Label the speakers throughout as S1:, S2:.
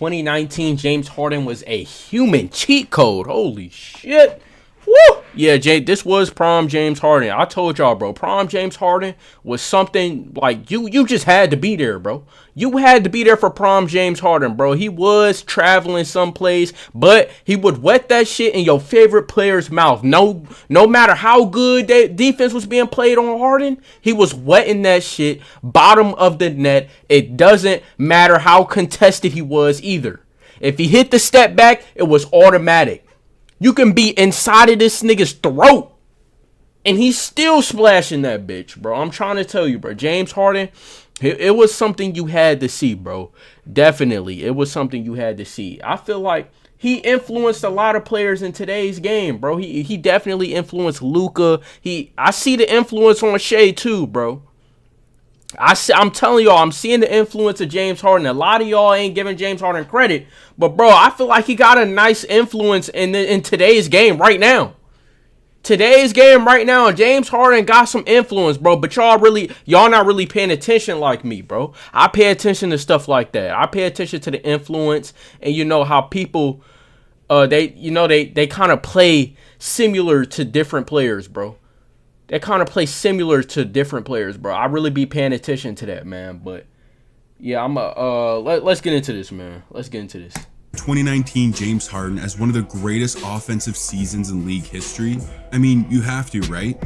S1: 2019 James Harden was a human cheat code. Holy shit. Woo! Yeah, this was prime James Harden. I told y'all, bro, prime James Harden was something like you just had to be there, bro. You had to be there for prime James Harden, bro. He was traveling someplace, but he would wet that shit in your favorite player's mouth. No matter how good that defense was being played on Harden, he was wetting that shit bottom of the net. It doesn't matter how contested he was either. If he hit the step back, it was automatic. You can be inside of this nigga's throat, and he's still splashing that bitch, bro. I'm trying to tell you, bro. James Harden, it was something you had to see, bro. Definitely, it was something you had to see. I feel like he influenced a lot of players in today's game, bro. He definitely influenced Luka. I see the influence on Shea too, bro. I'm telling y'all, I'm seeing the influence of James Harden. A lot of y'all ain't giving James Harden credit, but bro, I feel like he got a nice influence in today's game right now. Today's game right now, James Harden got some influence, bro. But y'all not really paying attention like me, bro. I pay attention to stuff like that. I pay attention to the influence, and you know how people, they kind of play similar to different players, bro. They kind of play similar to different players, bro. I really be paying attention to that, man. But yeah, let's get into this, man. Let's get into this.
S2: 2019 James Harden as one of the greatest offensive seasons in league history. I mean, you have to, right?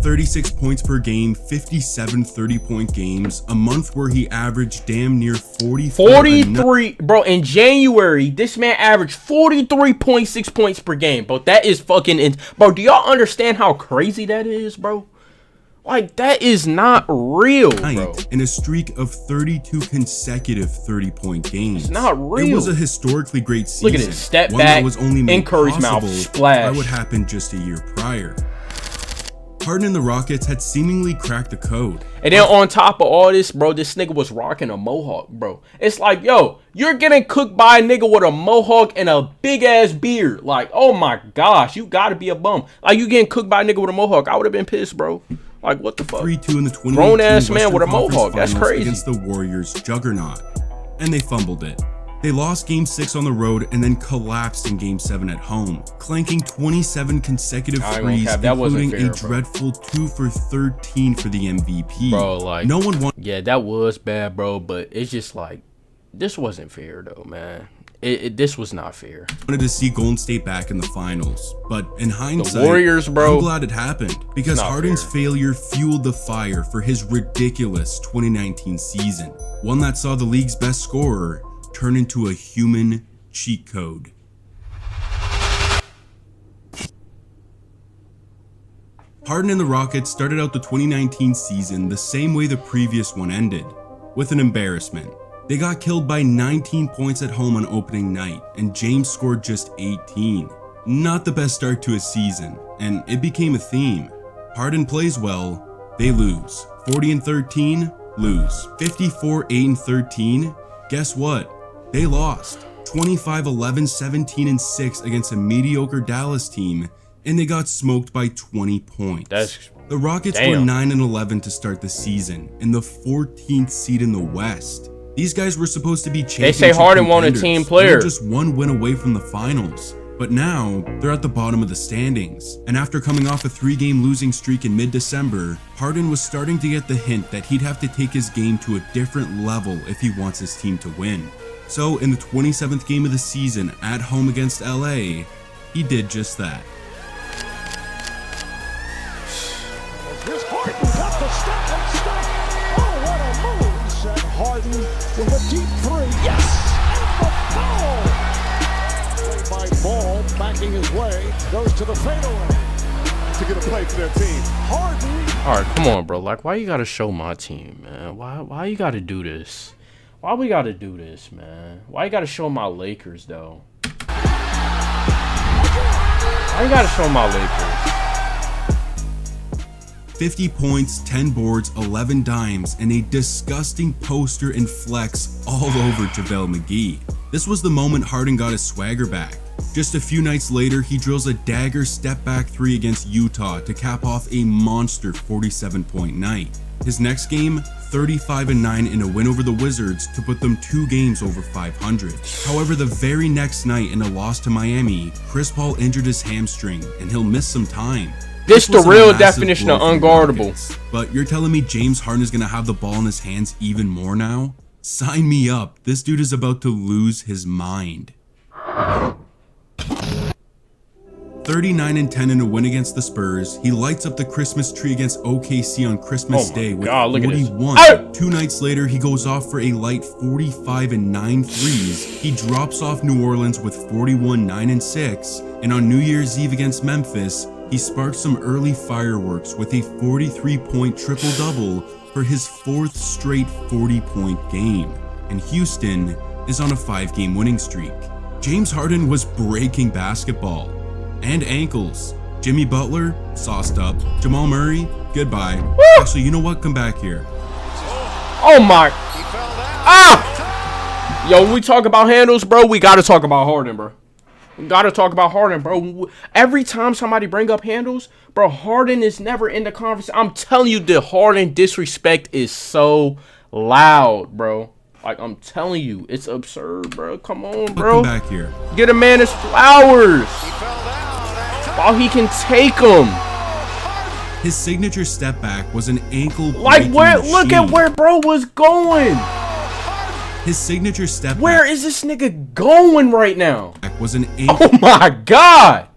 S2: 36 points per game, 57 30-point games, a month where he averaged damn near
S1: 43, bro. In January, this man averaged 43.6 points per game, bro. That is fucking, bro. Do y'all understand how crazy that is, bro? Like, that is not real, bro.
S2: In a streak of 32 consecutive 30-point games.
S1: It's not real.
S2: It was a historically great season.
S1: Look at this, step back,
S2: was only
S1: in Curry's mouth, splash.
S2: By what happened just a year prior. Harden and the Rockets had seemingly cracked the code.
S1: And then on top of all this, bro, this nigga was rocking a mohawk, bro. It's like, yo, you're getting cooked by a nigga with a mohawk and a big-ass beard. Like, oh my gosh, you gotta be a bum. Like, you getting cooked by a nigga with a mohawk. I would have been pissed, bro. Like, what the fuck?
S2: 3-2 in the 2018
S1: grown-ass man
S2: Western
S1: with a
S2: Conference
S1: mohawk. That's
S2: Finals
S1: crazy.
S2: Against the Warriors juggernaut. And they fumbled it. They lost Game 6 on the road and then collapsed in Game 7 at home, clanking 27 consecutive threes, including a dreadful 2 for 13 for the MVP.
S1: Bro, like,
S2: no one won.
S1: Yeah, that was bad, bro, but it's just like, this wasn't fair, though, man. This was not fair.
S2: Wanted to see Golden State back in the finals, but in hindsight,
S1: the Warriors, bro,
S2: I'm glad it happened because Harden's failure fueled the fire for his ridiculous 2019 season, one that saw the league's best scorer turn into a human cheat code. Harden and the Rockets started out the 2019 season the same way the previous one ended, with an embarrassment. They got killed by 19 points at home on opening night, and James scored just 18. Not the best start to a season, and it became a theme. Harden plays well, they lose. 40-13, lose. 54-8-13, guess what? They lost. 25-11, 17-6 against a mediocre Dallas team, and they got smoked by 20 points. The Rockets were 9-11 to start the season, and the 14th seed in the West. These guys were supposed to be championship
S1: They say Harden won a team player.
S2: They're just one win away from the finals. But now, they're at the bottom of the standings. And after coming off a 3-game losing streak in mid-December, Harden was starting to get the hint that he'd have to take his game to a different level if he wants his team to win. So in the 27th game of the season at home against LA, he did just that.
S3: Here's Harden, got the step and stop. Oh, what a move, said Harden with a deep three. Yes! And the foul! Play by Ball, backing his way, goes to the fadeaway. To get a play for their team. Harden.
S1: All right, come on, bro. Like, why you gotta show my team, man? Why you gotta do this? Why we gotta do this, man? Why you gotta show my Lakers, though? Why you gotta show my Lakers?
S2: 50 points, 10 boards, 11 dimes, and a disgusting poster and flex all over JaVale McGee. This was the moment Harden got his swagger back. Just a few nights later, he drills a dagger step-back 3 against Utah to cap off a monster 47-point night. His next game, 35-9 in a win over the Wizards to put them 2 games over 500. However, the very next night in a loss to Miami, Chris Paul injured his hamstring and he'll miss some time.
S1: This the
S2: was a
S1: real
S2: massive
S1: definition of
S2: blow for the
S1: unguardable.
S2: Rockets. But you're telling me James Harden is going to have the ball in his hands even more now? Sign me up. This dude is about to lose his mind. 39-10 in a win against the Spurs, he lights up the Christmas tree against OKC on Christmas Day with 41. 2 nights later, he goes off for a light 45-9 threes. He drops off New Orleans with 41-9-6, and on New Year's Eve against Memphis, he sparks some early fireworks with a 43-point triple-double for his 4th straight 40-point game. And Houston is on a 5-game winning streak. James Harden was breaking basketball. And ankles. Jimmy Butler, sauced up. Jamal Murray, goodbye.
S1: Woo!
S2: Actually, you know what? Come back here.
S1: Oh my. Ah! Yo, when we talk about handles, bro, we got to talk about Harden, bro. We got to talk about Harden, bro. Every time somebody bring up handles, bro, Harden is never in the conversation. I'm telling you, the Harden disrespect is so loud, bro. Like, I'm telling you, it's absurd, bro. Come on, bro.
S2: Come back here.
S1: Get a man his flowers while he can take them.
S2: His signature step back was an ankle
S1: Like, where?
S2: machine.
S1: Look at where bro was going.
S2: His signature step
S1: Where is this nigga going right now?
S2: back was an ankle
S1: Oh my god.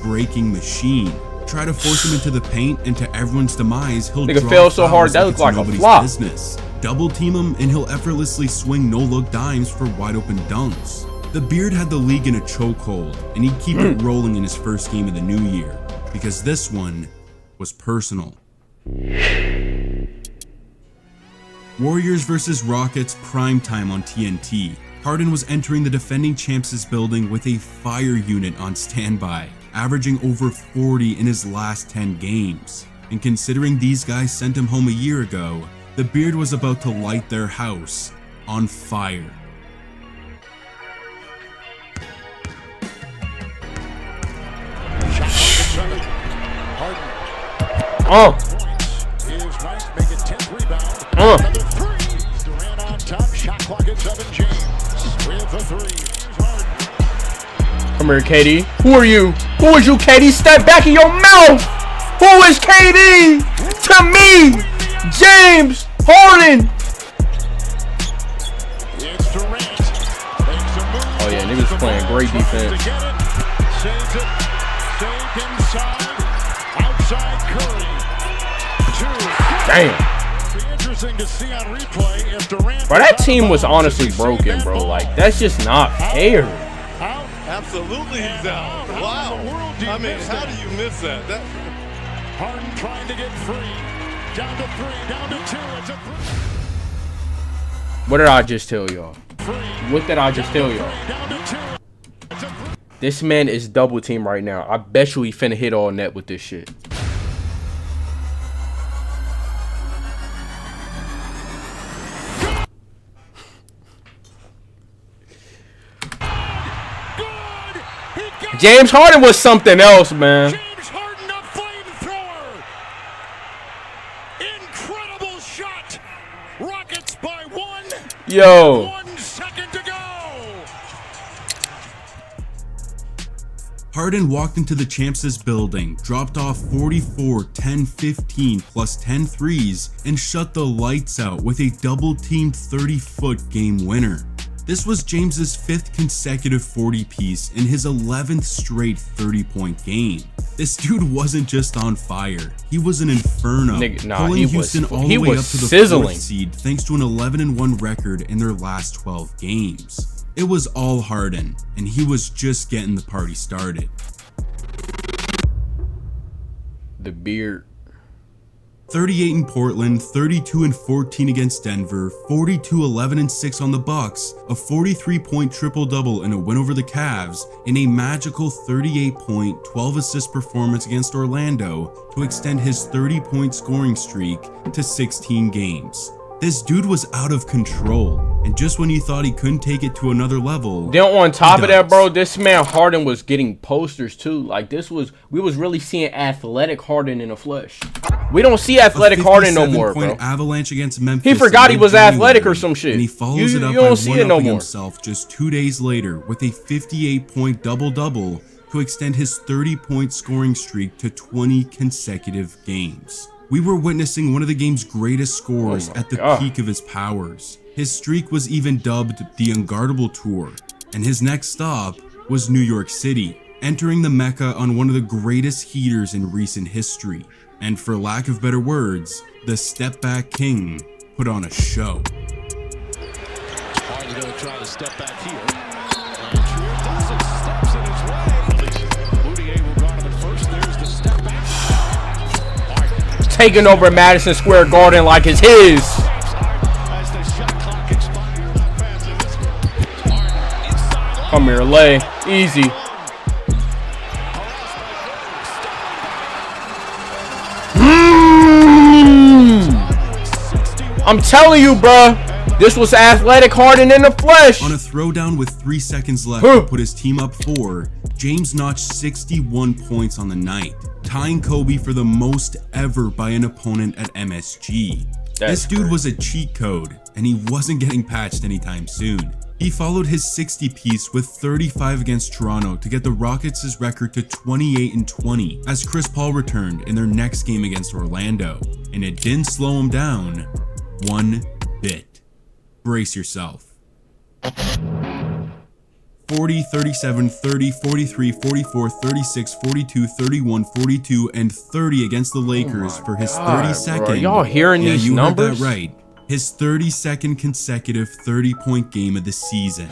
S2: breaking machine. Try to force him into the paint, and to everyone's demise, he'll
S1: Nigga
S2: draw
S1: fell so hard
S2: fouls
S1: that
S2: like
S1: looked
S2: it's
S1: like a
S2: nobody's
S1: flop.
S2: business. Double team him, and he'll effortlessly swing no-look dimes for wide-open dunks. The Beard had the league in a chokehold, and he'd keep it rolling in his first game of the new year, because this one was personal. Warriors versus Rockets primetime on TNT. Harden was entering the defending champs' building with a fire unit on standby, averaging over 40 in his last 10 games. And considering these guys sent him home a year ago, the Beard was about to light their house on fire.
S1: Oh.
S3: Is nice, make it 10 rebound. Another three. Durant on top, shot clock at 7. James with the 3. Harden.
S1: Come here, KD. Who are you? Who is you, KD? Step back in your mouth. Who is KD? To me, James Harden.
S3: It's Durant. Makes a move.
S1: Oh yeah, niggas playing great defense.
S3: Saves it. Saved inside. Outside Curry. 2.
S1: Damn.
S3: Be interesting to see on replay if Durant.
S1: Bro, that team was honestly broken, bro. Like, that's just not fair.
S3: Out.
S4: Absolutely, he's out. Wow. I mean, how do you miss that?
S3: Harden trying to get free. Down to 3, down to 2. It's a 3.
S1: What did I just tell y'all?
S3: Free.
S1: What did I just tell y'all?
S3: Down to 2. It's a 3.
S1: This man is double team right now. I bet you he finna hit all net with this shit. James Harden was something else, man.
S3: James Harden, a flamethrower. Incredible shot. Rockets by 1.
S1: Yo.
S3: 1 second to go.
S2: Harden walked into the champs' building, dropped off 44, 10, 15 plus 10 threes, and shut the lights out with a double-teamed 30-foot game winner. This was James's 5th consecutive 40-piece and his 11th straight 30-point game. This dude wasn't just on fire, he was an inferno, pulling Houston all the way up to the 4th seed thanks to an 11-1 record in their last 12 games. It was all Harden, and he was just getting the party started.
S1: The Beard.
S2: 38 in Portland, 32-14 against Denver, 42-11-6 on the Bucks, a 43-point triple-double and a win over the Cavs, and a magical 38-point, 12-assist performance against Orlando to extend his 30-point scoring streak to 16 games. This dude was out of control, and just when you thought he couldn't take it to another level,
S1: Then on top of that, bro, this man Harden was getting posters too. Like, we was really seeing athletic Harden in the flesh. We don't see athletic Harden no more, bro.
S2: Avalanche against Memphis.
S1: He forgot he was athletic or some shit.
S2: And he follows it up by one-upping himself just 2 days later with a 58-point double-double to extend his 30-point scoring streak to 20 consecutive games. We were witnessing one of the game's greatest scorers at the peak of his powers. His streak was even dubbed the Unguardable Tour, and his next stop was New York City, entering the Mecca on one of the greatest heaters in recent history. And for lack of better words, the Step Back King put on a show.
S3: Harden's going to try to step back here. Doesn't steps in his way. Moutier will guard him at first. There's the step back. Harden
S1: taking over Madison Square Garden like it's his.
S3: as the shot clock expires. Not passing this one. Harden inside.
S1: Come here, lay. Easy. I'm telling you, bruh. This was athletic Harden in the flesh.
S2: On a throwdown with 3 seconds left to put his team up 4, James notched 61 points on the night, tying Kobe for the most ever by an opponent at MSG. This dude was a cheat code, and he wasn't getting patched anytime soon. He followed his 60-piece with 35 against Toronto to get the Rockets' record to 28-20 as Chris Paul returned in their next game against Orlando, and it didn't slow him down one bit. Brace yourself. 40, 37, 30, 43, 44, 36, 42, 31, 42, and 30 against the Lakers for his 32nd.
S1: Bro, y'all hearing these
S2: you
S1: numbers?
S2: Heard that right. His 32nd consecutive 30-point game of the season.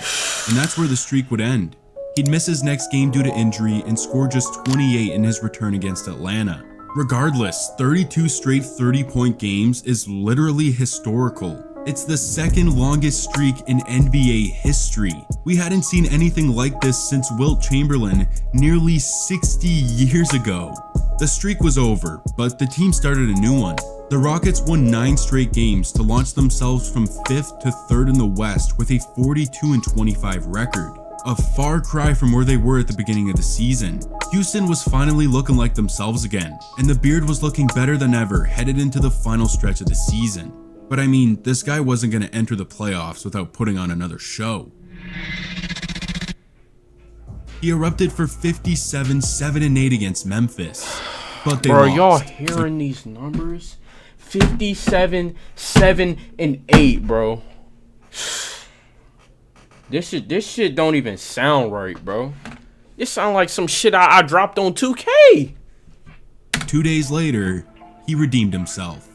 S2: And that's where the streak would end. He'd miss his next game due to injury and score just 28 in his return against Atlanta. Regardless, 32 straight 30-point games is literally historical. It's the second longest streak in NBA history. We hadn't seen anything like this since Wilt Chamberlain nearly 60 years ago. The streak was over, but the team started a new one. The Rockets won 9 straight games to launch themselves from 5th to 3rd in the West with a 42-25 record. A far cry from where they were at the beginning of the season. Houston was finally looking like themselves again, and the Beard was looking better than ever headed into the final stretch of the season. But I mean, this guy wasn't going to enter the playoffs without putting on another show. He erupted for 57, 7-8 against Memphis, but they lost.
S1: Y'all hearing these numbers? 57, 7, and 8, bro. This shit don't even sound right, bro. This sound like some shit I dropped on 2K.
S2: 2 days later, he redeemed himself.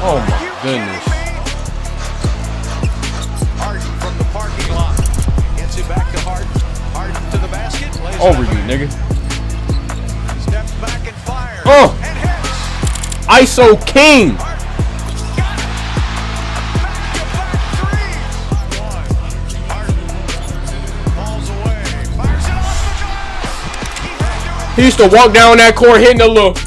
S1: Oh my goodness.
S3: Harden from the parking lot. Gets it back to Harden. Harden to the basket.
S1: Over you, nigga.
S3: Steps back and fires.
S1: Oh!
S3: And hits.
S1: ISO King! He used to walk down that court hitting a look.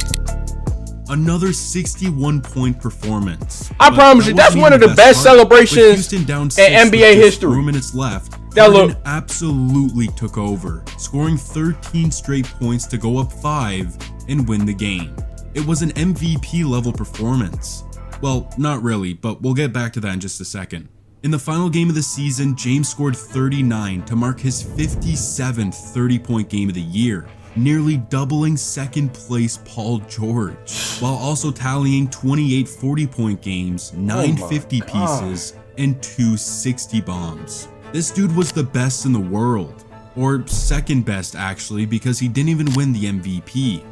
S2: Another 61-point performance.
S1: I promise you, that's one of the best celebrations in NBA history.
S2: 4 minutes left.
S1: That
S2: Harden
S1: look
S2: absolutely took over, scoring 13 straight points to go up 5 and win the game. It was an MVP level performance. Well, not really, but we'll get back to that in just a second. In the final game of the season, James scored 39 to mark his 57th 30-point game of the year, nearly doubling second place Paul George, while also tallying 28 40-point games, 9 50-pieces, and 2 60 bombs. This dude was the best in the world, or second best actually, because he didn't even win the MVP.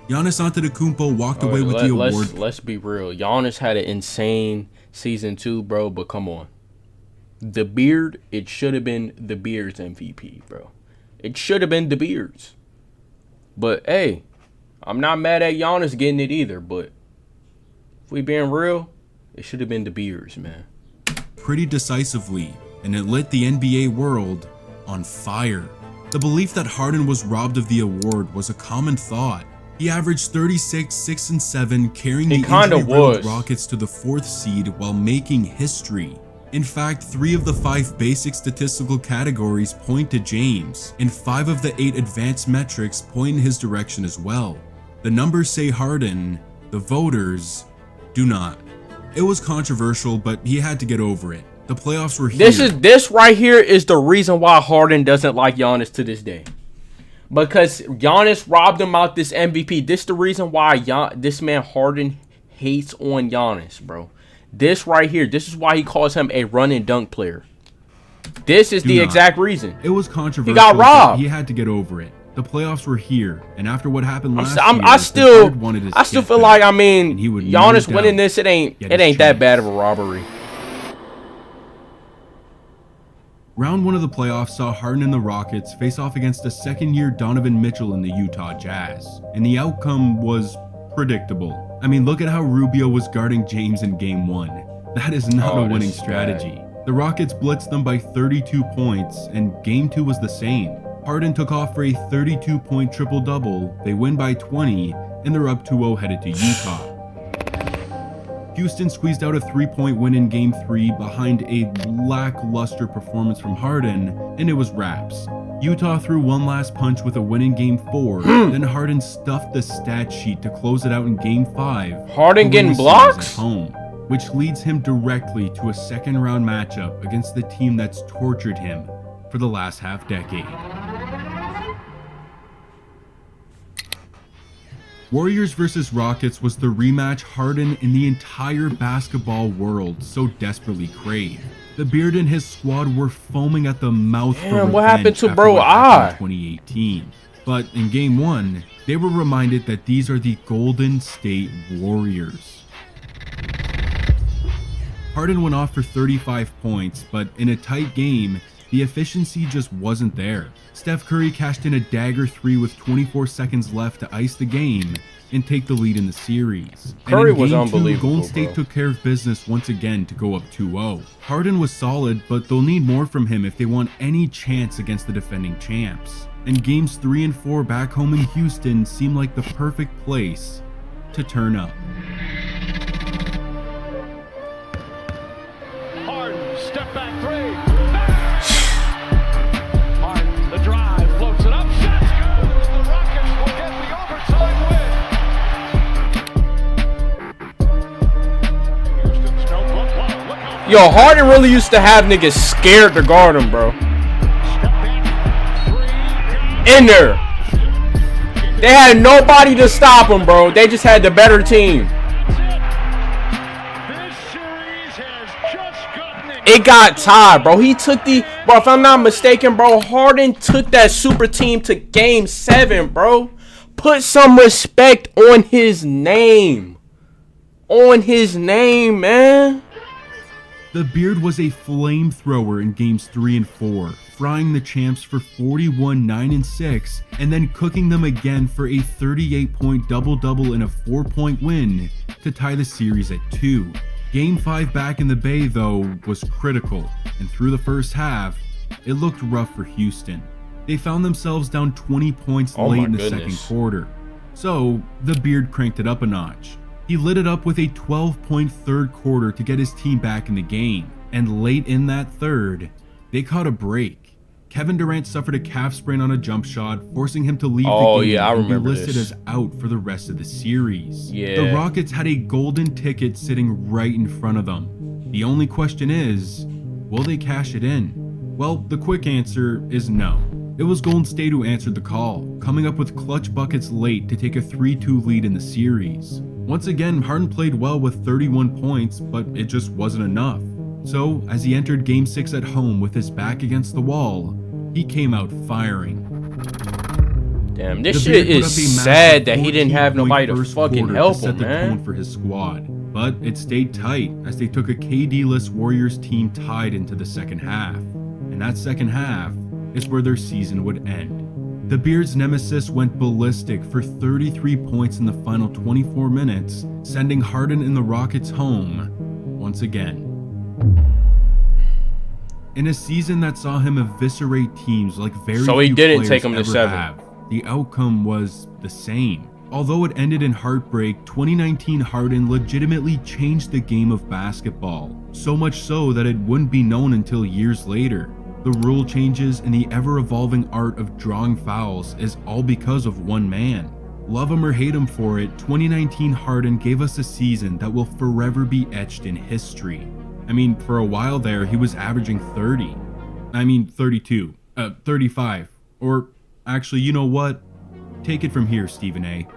S2: Giannis Antetokounmpo walked away with the award.
S1: Let's be real. Giannis had an insane season 2, bro, but come on. The Beard, it should have been the Beard's MVP, bro. It should have been the Beard's. But, hey, I'm not mad at Giannis getting it either. But if we being real, it should have been the Beard's, man.
S2: Pretty decisively, and it lit the NBA world on fire. The belief that Harden was robbed of the award was a common thought. He averaged 36, 6, and 7, carrying the injury-riddled Rockets to the 4th seed while making history. In fact, 3 of the 5 basic statistical categories point to James, and 5 of the 8 advanced metrics point in his direction as well. The numbers say Harden, the voters do not. It was controversial, but he had to get over it. The playoffs were here.
S1: This right here is the reason why Harden doesn't like Giannis to this day. Because Giannis robbed him out this MVP. This is the reason why this man Harden hates on Giannis, bro. This right here, this is why he calls him a run and dunk player. This is the exact reason.
S2: It was controversial.
S1: He got robbed.
S2: He had to get over it. The playoffs were here, and after what happened last year,
S1: I still feel like, I mean, Giannis winning this, it ain't that bad of a robbery.
S2: Round 1 of the playoffs saw Harden and the Rockets face off against a second-year Donovan Mitchell in the Utah Jazz, and the outcome was predictable. I mean, look at how Rubio was guarding James in Game 1. That is not a winning strategy. Bad. The Rockets blitzed them by 32 points, and Game 2 was the same. Harden took off for a 32-point triple-double, they win by 20, and they're up 2-0 headed to Utah. Houston squeezed out a 3-point win in Game 3 behind a lackluster performance from Harden, and it was wraps. Utah threw one last punch with a win in Game 4, then Harden stuffed the stat sheet to close it out in Game 5.
S1: Harden getting blocks?
S2: At home, which leads him directly to a second-round matchup against the team that's tortured him for the last half-decade. Warriors vs. Rockets was the rematch Harden and the entire basketball world so desperately craved. The Beard and his squad were foaming at the mouth for revenge.
S1: What happened to
S2: after
S1: bro I?
S2: 2018. But in Game 1, they were reminded that these are the Golden State Warriors. Harden went off for 35 points, but in a tight game, the efficiency just wasn't there. Steph Curry cashed in a dagger 3 with 24 seconds left to ice the game and take the lead in the series.
S1: Curry
S2: and in
S1: was
S2: Game
S1: unbelievable,
S2: 2, Golden State took care of business once again to go up 2-0. Harden was solid, but they'll need more from him if they want any chance against the defending champs. And Games 3 and 4 back home in Houston seemed like the perfect place to turn up.
S3: Harden, step back 3. Harden, the drive, floats it up, shots goes. The Rockets will get the overtime win. Houston's no look out.
S1: Yo, Harden really used to have niggas scared to guard him, bro.
S3: Step back 3.
S1: In there. They had nobody to stop him, bro. They just had the better team. It got tied, bro. He took bro, if I'm not mistaken, bro, Harden took that super team to Game 7, bro. Put some respect on his name. On his name, man.
S2: The Beard was a flamethrower in Games 3 and 4, frying the champs for 41, 9, and 6, and then cooking them again for a 38-point double-double and a 4-point win to tie the series at 2. Game 5 back in the Bay, though, was critical, and through the first half, it looked rough for Houston. They found themselves down 20 points late in the second quarter. So, the Beard cranked it up a notch. He lit it up with a 12-point third quarter to get his team back in the game, and late in that third, they caught a break. Kevin Durant suffered a calf sprain on a jump shot, forcing him to leave the game and be listed as out for the rest of the series. The Rockets had a golden ticket sitting right in front of them. The only question is, will they cash it in? Well, the quick answer is no. It was Golden State who answered the call, coming up with clutch buckets late to take a 3-2 lead in the series. Once again, Harden played well with 31 points, but it just wasn't enough. So, as he entered Game 6 at home with his back against the wall, he came out firing.
S1: Damn, this shit is sad that he didn't have nobody to fucking help him,
S2: set the
S1: man.
S2: tone for his squad, but it stayed tight as they took a KD-less Warriors team tied into the second half. And that second half is where their season would end. The Beard's nemesis went ballistic for 33 points in the final 24 minutes, sending Harden and the Rockets home once again. In a season that saw him eviscerate teams like very few players
S1: take him to 7.
S2: The outcome was the same. Although it ended in heartbreak, 2019 Harden legitimately changed the game of basketball, so much so that it wouldn't be known until years later. The rule changes and the ever-evolving art of drawing fouls is all because of one man. Love him or hate him for it, 2019 Harden gave us a season that will forever be etched in history. I mean, for a while there, he was averaging 32, 35, or actually, you know what? Take it from here, Stephen A.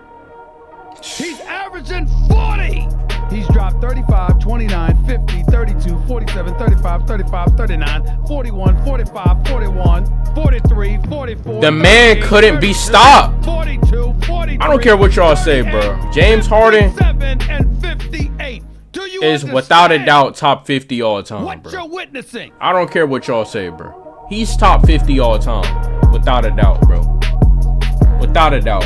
S5: He's averaging 40! He's dropped 35, 29, 50, 32, 47, 35, 35, 39, 41, 45, 41, 43, 44.
S1: The man couldn't be stopped.
S5: 42, 43.
S1: I don't care what y'all say, bro. James Harden
S5: 7 and 58. Do you
S1: is
S5: understand
S1: without a doubt top 50 all time,
S5: what
S1: bro.
S5: you're witnessing?
S1: I don't care what y'all say, bro. He's top 50 all time. Without a doubt, bro. Without a doubt.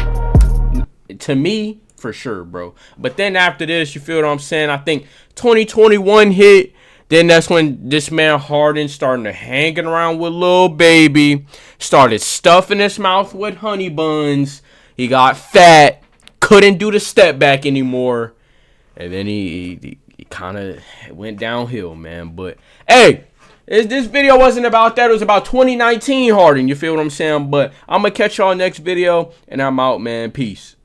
S1: To me, for sure, bro. But then after this, you feel what I'm saying? I think 2021 hit. Then that's when this man Harden started to hanging around with Lil Baby. Started stuffing his mouth with honey buns. He got fat. Couldn't do the step back anymore. And then he kind of went downhill, man. But, hey, this video wasn't about that. It was about 2019 Harden. You feel what I'm saying? But I'm going to catch y'all next video. And I'm out, man. Peace.